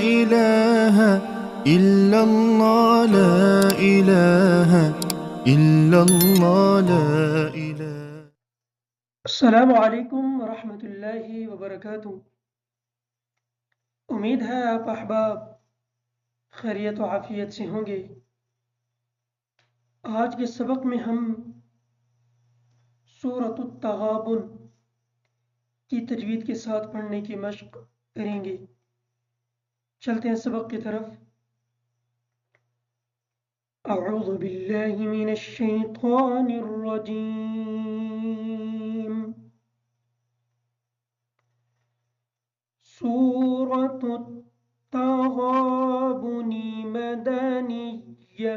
إله إلا الله لا إله إلا الله لا إله. السلام علیکم ورحمۃ اللہ وبرکاتہ۔ امید ہے آپ احباب خیریت و عافیت سے ہوں گے۔ آج کے سبق میں ہم سورۃ التغابن کی تجوید کے ساتھ پڑھنے کی مشق کریں گے۔ چلتے ہیں سبق کی طرف۔ اعوذ باللہ من الشیطان الرجیم۔ سورۃ التغابن مدنیہ۔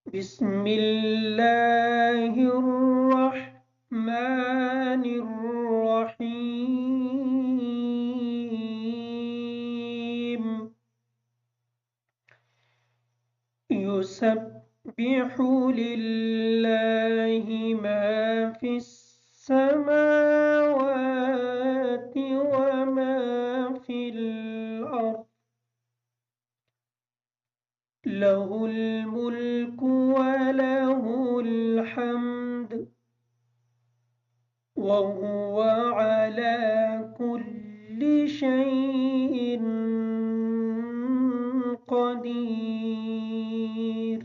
بسم اللہ الرحمن الرحیم۔ یسبح للہ ما فی السماوات وما فی الارض، لہ الملک وَلَهُ الْحَمْدُ وَهُوَ عَلَى كُلِّ شَيْءٍ قَدِيرٌ۔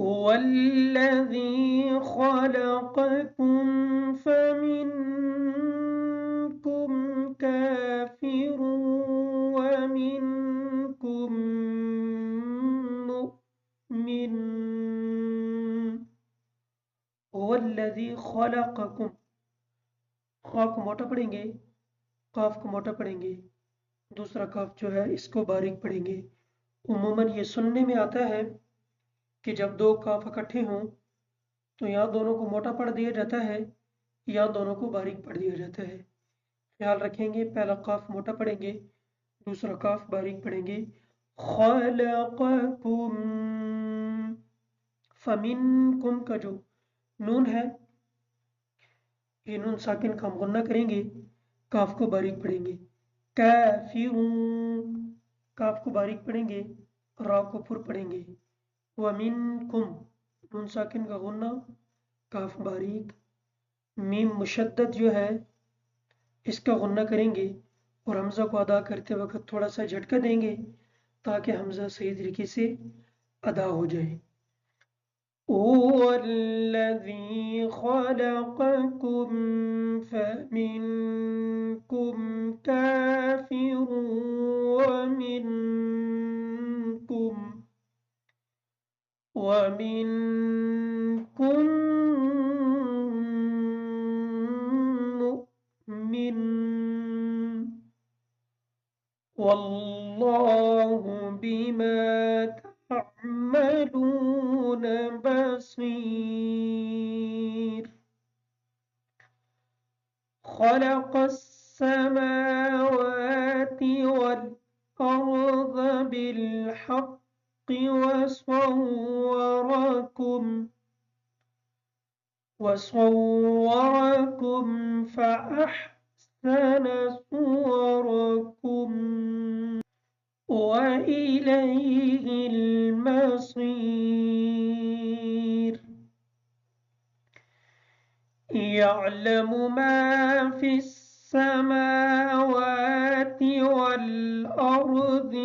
هُوَ الَّذِي خَلَقَكُمْ فَمِنكُمْ كَافِرٌ وَمِنكُم مُّؤْمِنٌ۔ هُوَ الَّذِي خَلَقَكُمْ، خا کو موٹا پڑھیں گے، قاف کو موٹا پڑھیں گے، دوسرا کاف جو ہے اس کو باریک پڑھیں گے۔ عموماً یہ سننے میں آتا ہے کہ جب دو کاف اکٹھے ہوں تو یا دونوں کو موٹا پڑھ دیا جاتا ہے یا دونوں کو باریک پڑھ دیا جاتا ہے۔ خیال رکھیں گے، پہلا قاف موٹا پڑھیں گے، دوسرا کاف باریک پڑھیں گے۔ خَلَقَكُم، فَمِنکم کا جو نون ہے یہ نون ساکن کا ہم غنہ کریں گے، کاف کو باریک پڑھیں گے۔ کافرون، کاف کو باریک پڑھیں گے، را کو پر پڑھیں گے۔ وَمِنکم، نون ساکن کا غنہ، کاف باریک، میم مشدد جو ہے اس کا غنہ کریں گے اور حمزہ کو ادا کرتے وقت تھوڑا سا جھٹکا دیں گے تاکہ حمزہ صحیح طریقے سے ادا ہو جائے۔ هُوَ الَّذِي خَلَقَكُمْ فَمِنكُمْ كَافِرٌ وَمِنكُم مُّؤْمِنٌ، وَاللَّهُ بِمَا تَعْمَلُونَ بَصِيرٌ۔ خَلَقَ السَّمَاوَاتِ وَالْأَرْضَ بِالْحَقِّ وَصَوَّرَكُمْ فَأَحْسَنَ صُوَرَكُمْ وَإِلَيْهِ الْمَصِيرُ۔ يَعْلَمُ مَا فِي السَّمَاوَاتِ وَالْأَرْضِ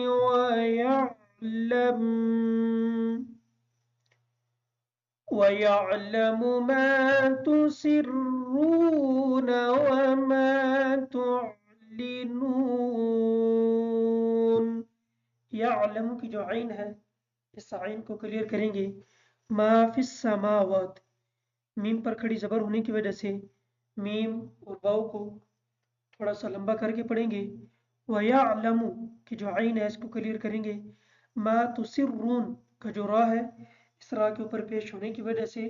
وَيَعْلَمُ مَا تُسِرُّونَ وَمَا تُعْلِنُونَ۔ یعلم کی جو عین ہے اس عین کو کلیئر کریں گے۔ ما فی السماوات، میم پر کھڑی زبر ہونے کی وجہ سے میم اور واو کو تھوڑا سا لمبا کر کے پڑھیں گے۔ وَيَعْلَمُ کی جو عین ہے اس کو کلیئر کریں گے۔ ما تُسِرُّونَ کا جو را ہے اس را کے اوپر پیش ہونے کی وجہ سے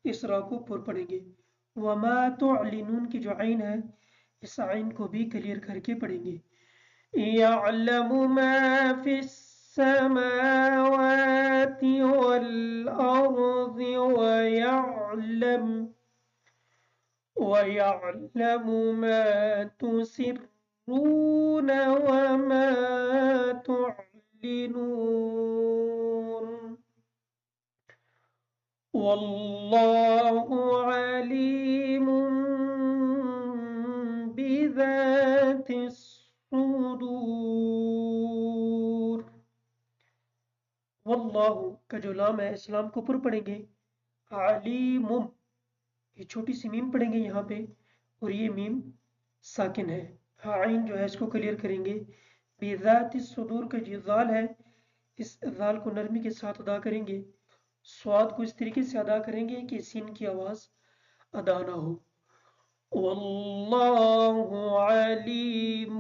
اس را کو پر پڑھیں گے۔ وَمَا تُعْلِنُونَ کی جو عین ہے اس عین کو بھی کلیئر کر کے پڑھیں گے۔ يَعْلَمُ مَا فِي السَّمَاوَاتِ وَالْأَرْضِ ويعلم ما تسرون وما تعلنون والله عليم بذات الصدور. واللہ کا جو لام ہے اسلام کو پر پڑھیں گے، علیم یہ چھوٹی سی میم پڑھیں گے یہاں پہ اور یہ میم ساکن ہے، عین جو ہے اس کو کلیئر کریں گے. بذات الصدور کا جو ذال ہے اس ذال کو نرمی کے ساتھ ادا کریں گے، سواد کو اس طریقے سے ادا کریں گے کہ سین کی آواز ادا نہ ہو. واللہ علیم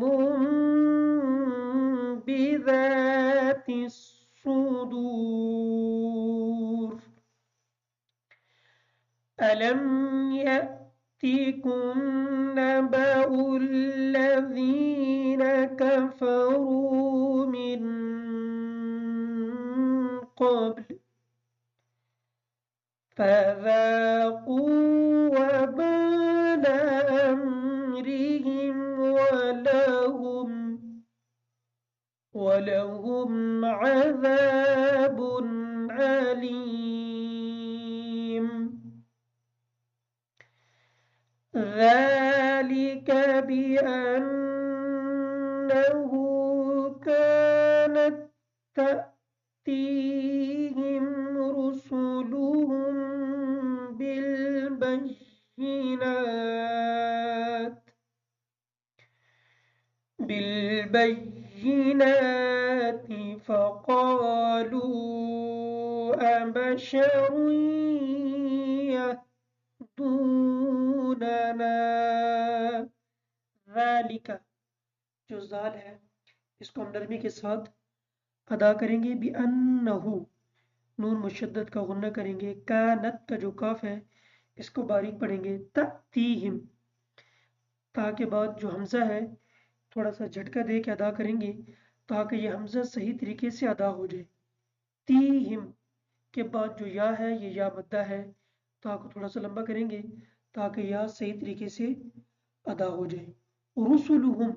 بذات الصدور. ألم يأتكم نبأ الذين كفروا من قبل فذاقوا وبال أمرهم ولهم عذاب أليم. ذلك بأنه كانت تأتيهم رسلهم بالبينات فقالوا أبشر يهدوننا. ذالک جو ذال ہے اس کو ہم نرمی کے ساتھ ادا کریں گے، بِأَنَّهُ نون مشدد کا غنہ کریں گے، کانت کا جو کاف ہے اس کو باریک پڑھیں گے، تأتیہم تا کے بعد جو حمزہ ہے تھوڑا سا جھٹکا دے کے ادا کریں گے تاکہ یہ حمزہ صحیح طریقے سے ادا ہو جائے. تیہم کے بعد جو یا ہے یہ یا مدہ ہے، تا کو تھوڑا سا لمبا کریں گے تاکہ یا صحیح طریقے سے ادا ہو جائے. رسولہم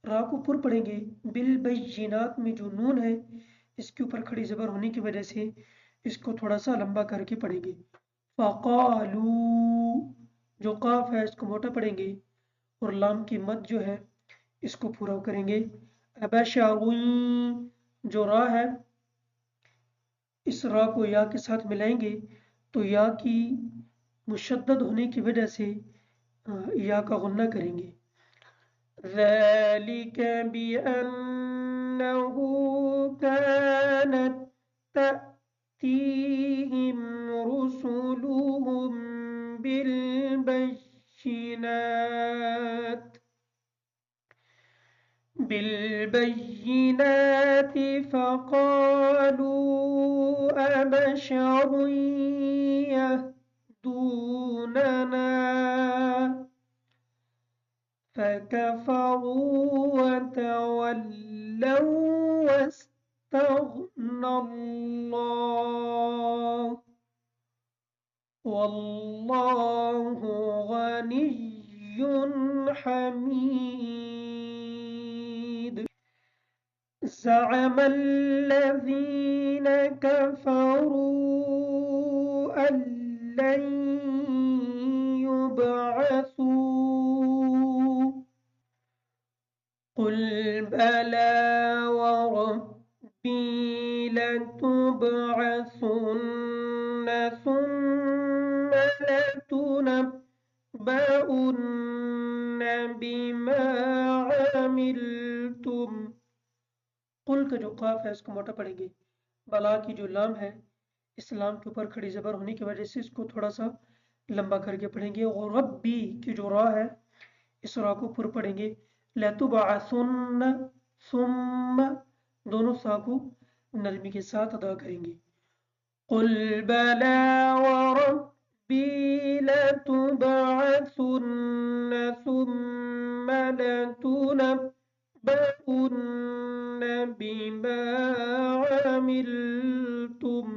را کو پر پڑھیں گے، بالبینات میں جو نون ہے اس کے اوپر کھڑی زبر ہونے کی وجہ سے اس کو تھوڑا سا لمبا کر کے پڑھیں گے. فقالو جو قاف ہے اس کو موٹا پڑھیں گے اور لام کی مد جو ہے اس کو پورا کریں گے. ابشرون جو را ہے اس را کو یا کے ساتھ ملائیں گے تو یا کی مشدد ہونے کی وجہ سے یا کا غنہ کریں گے. ذلك بأنه كانت تأتيهم رسلهم بالبينات فقالوا أبشر يهدوننا فكفروا وتولوا واستغنى الله والله غني حميد. زعم الذين كفروا أن لن يبعثوا قل بلى وربي لتبعثن ثم لتنبؤن بما عملتم. قل کا جو قاف ہے اس کو موٹا پڑھیں گے، بلا کی جو لام ہے اس لام کے اوپر کھڑی زبر ہونے کی وجہ سے اس کو تھوڑا سا لمبا کر کے پڑھیں گے. اور ربی کی جو را ہے اس را کو پر پڑھیں گے. لتبعثن ثم دونوں سا کو نرمی کے ساتھ ادا کریں گے. قل بلى وربي لتبعثن ثم لتنبؤن بما عملتم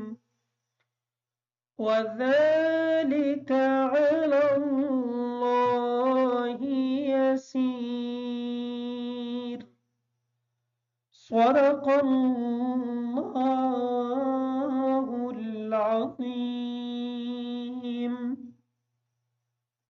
وذلك على الله الله يسير صدق الله العظيم